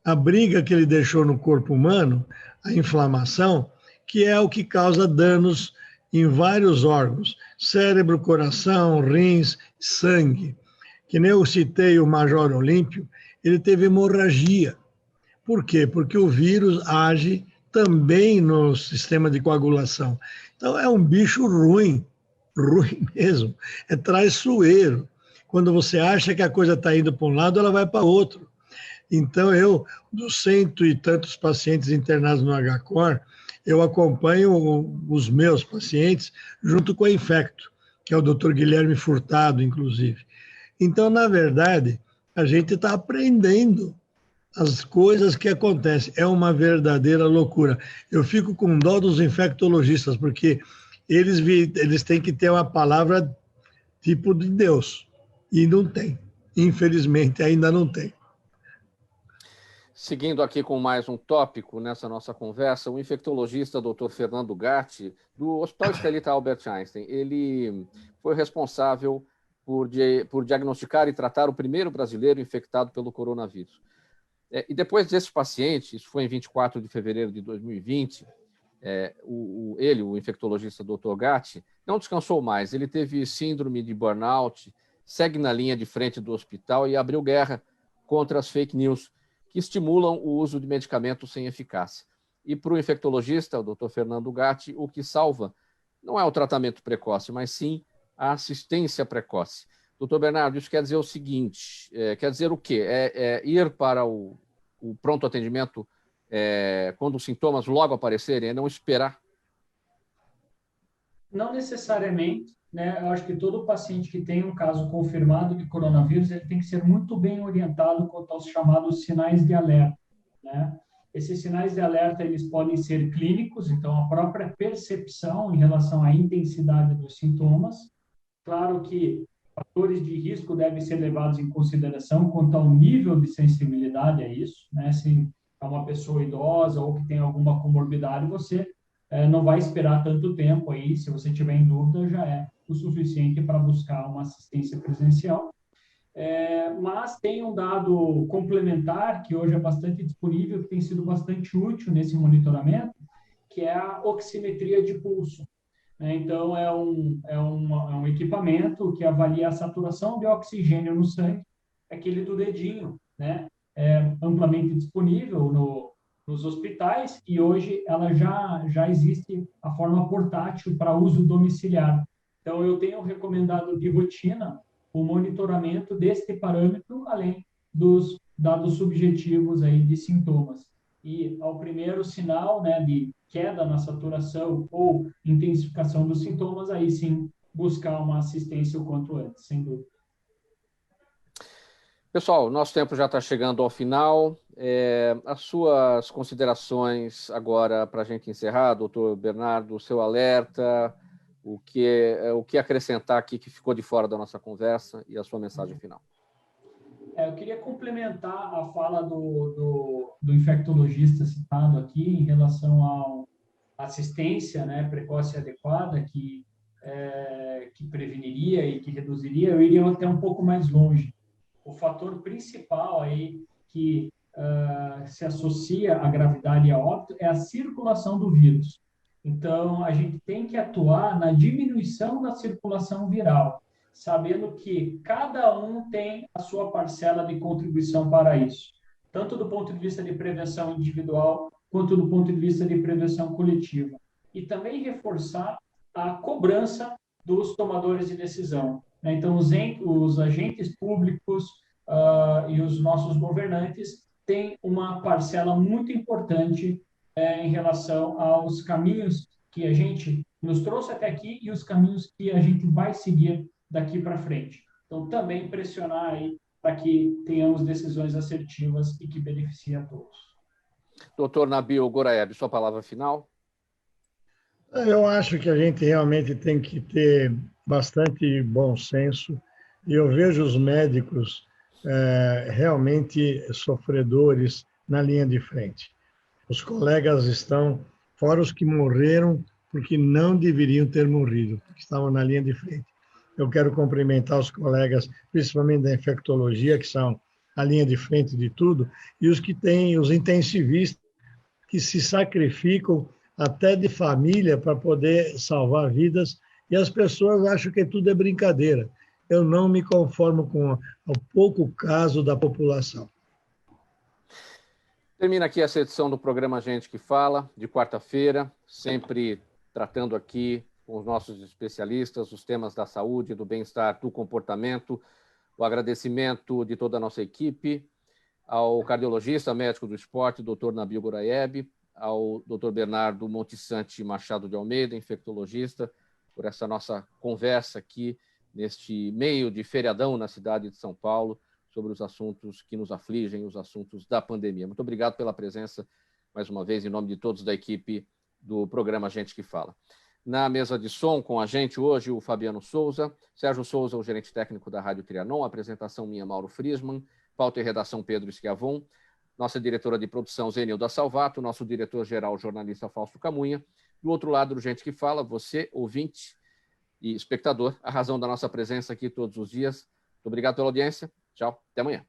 A briga que ele deixou no corpo humano, a inflamação, que é o que causa danos em vários órgãos, cérebro, coração, rins, sangue. Que nem eu citei o Major Olímpio, ele teve hemorragia. Por quê? Porque o vírus age também no sistema de coagulação. Então, é um bicho ruim mesmo, é traiçoeiro. Quando você acha que a coisa está indo para um lado, ela vai para outro. Então, eu, dos 100 e tantos pacientes internados no HCOR, eu acompanho os meus pacientes junto com a Infecto, que é o Dr. Guilherme Furtado, inclusive. Então, na verdade, a gente está aprendendo as coisas que acontecem. É uma verdadeira loucura. Eu fico com dó dos infectologistas, porque eles têm que ter uma palavra tipo de Deus. E não tem. Infelizmente, ainda não tem. Seguindo aqui com mais um tópico nessa nossa conversa, o infectologista Dr. Fernando Gatti, do Hospital Israelita Albert Einstein, ele foi responsável por diagnosticar e tratar o primeiro brasileiro infectado pelo coronavírus. E depois desse paciente, isso foi em 24 de fevereiro de 2020, o infectologista Dr. Gatti, não descansou mais. Ele teve síndrome de burnout, segue na linha de frente do hospital e abriu guerra contra as fake news que estimulam o uso de medicamentos sem eficácia. E para o infectologista, o Dr. Fernando Gatti, o que salva não é o tratamento precoce, mas sim a assistência precoce. Doutor Bernardo, isso quer dizer o seguinte, quer dizer o quê? Ir para o pronto atendimento quando os sintomas logo aparecerem, é não esperar? Não necessariamente, né? Eu acho que todo paciente que tem um caso confirmado de coronavírus, ele tem que ser muito bem orientado quanto aos chamados sinais de alerta, né? Esses sinais de alerta, eles podem ser clínicos, então a própria percepção em relação à intensidade dos sintomas. Claro que fatores de risco devem ser levados em consideração quanto ao nível de sensibilidade a isso, né? Se é uma pessoa idosa ou que tem alguma comorbidade, você não vai esperar tanto tempo aí, se você tiver em dúvida, já é o suficiente para buscar uma assistência presencial. Mas tem um dado complementar, que hoje é bastante disponível, que tem sido bastante útil nesse monitoramento, que é a oximetria de pulso. Então, é um equipamento que avalia a saturação de oxigênio no sangue, aquele do dedinho, né? É amplamente disponível nos hospitais e hoje ela já existe a forma portátil para uso domiciliar. Então, eu tenho recomendado de rotina o monitoramento deste parâmetro, além dos dados subjetivos aí de sintomas. e ao primeiro sinal, né, de queda na saturação ou intensificação dos sintomas, aí sim buscar uma assistência o quanto antes, sem dúvida. Pessoal, nosso tempo já está chegando ao final. As suas considerações agora para a gente encerrar, doutor Bernardo, o seu alerta, o que acrescentar aqui que ficou de fora da nossa conversa e a sua mensagem final. Eu queria complementar a fala do infectologista citado aqui em relação à assistência, né, precoce e adequada, que preveniria e que reduziria. Eu iria até um pouco mais longe. O fator principal aí que se associa à gravidade e a óbito é a circulação do vírus. Então, a gente tem que atuar na diminuição da circulação viral, sabendo que cada um tem a sua parcela de contribuição para isso, tanto do ponto de vista de prevenção individual, quanto do ponto de vista de prevenção coletiva. E também reforçar a cobrança dos tomadores de decisão. Então, os agentes públicos e os nossos governantes têm uma parcela muito importante em relação aos caminhos que a gente nos trouxe até aqui e os caminhos que a gente vai seguir daqui para frente. Então, também pressionar aí para que tenhamos decisões assertivas e que beneficiem a todos. Doutor Nabil Goraieb, sua palavra final. Eu acho que a gente realmente tem que ter bastante bom senso, e eu vejo os médicos realmente sofredores na linha de frente. Os colegas estão, fora os que morreram porque não deveriam ter morrido, porque estavam na linha de frente. Eu quero cumprimentar os colegas, principalmente da infectologia, que são a linha de frente de tudo, e os que têm, os intensivistas, que se sacrificam até de família para poder salvar vidas, e as pessoas acham que tudo é brincadeira. Eu não me conformo com o pouco caso da população. Termina aqui essa edição do programa Gente que Fala, de quarta-feira, sempre tratando aqui com os nossos especialistas os temas da saúde, do bem-estar, do comportamento. O agradecimento de toda a nossa equipe, ao cardiologista, médico do esporte, doutor Nabil Goraieb, ao doutor Bernardo Montesante Machado de Almeida, infectologista, por essa nossa conversa aqui neste meio de feriadão na cidade de São Paulo, sobre os assuntos que nos afligem, os assuntos da pandemia. Muito obrigado pela presença, mais uma vez, em nome de todos da equipe do programa Gente que Fala. Na mesa de som com a gente hoje, o Fabiano Souza, Sérgio Souza, o gerente técnico da Rádio Trianon, apresentação minha, Mauro Friesman, pauta e redação Pedro Schiavon, nossa diretora de produção, Zenilda Salvato, nosso diretor-geral, jornalista Fausto Camunha. Do outro lado do Gente que Fala, você, ouvinte e espectador, a razão da nossa presença aqui todos os dias. Muito obrigado pela audiência. Tchau, até amanhã.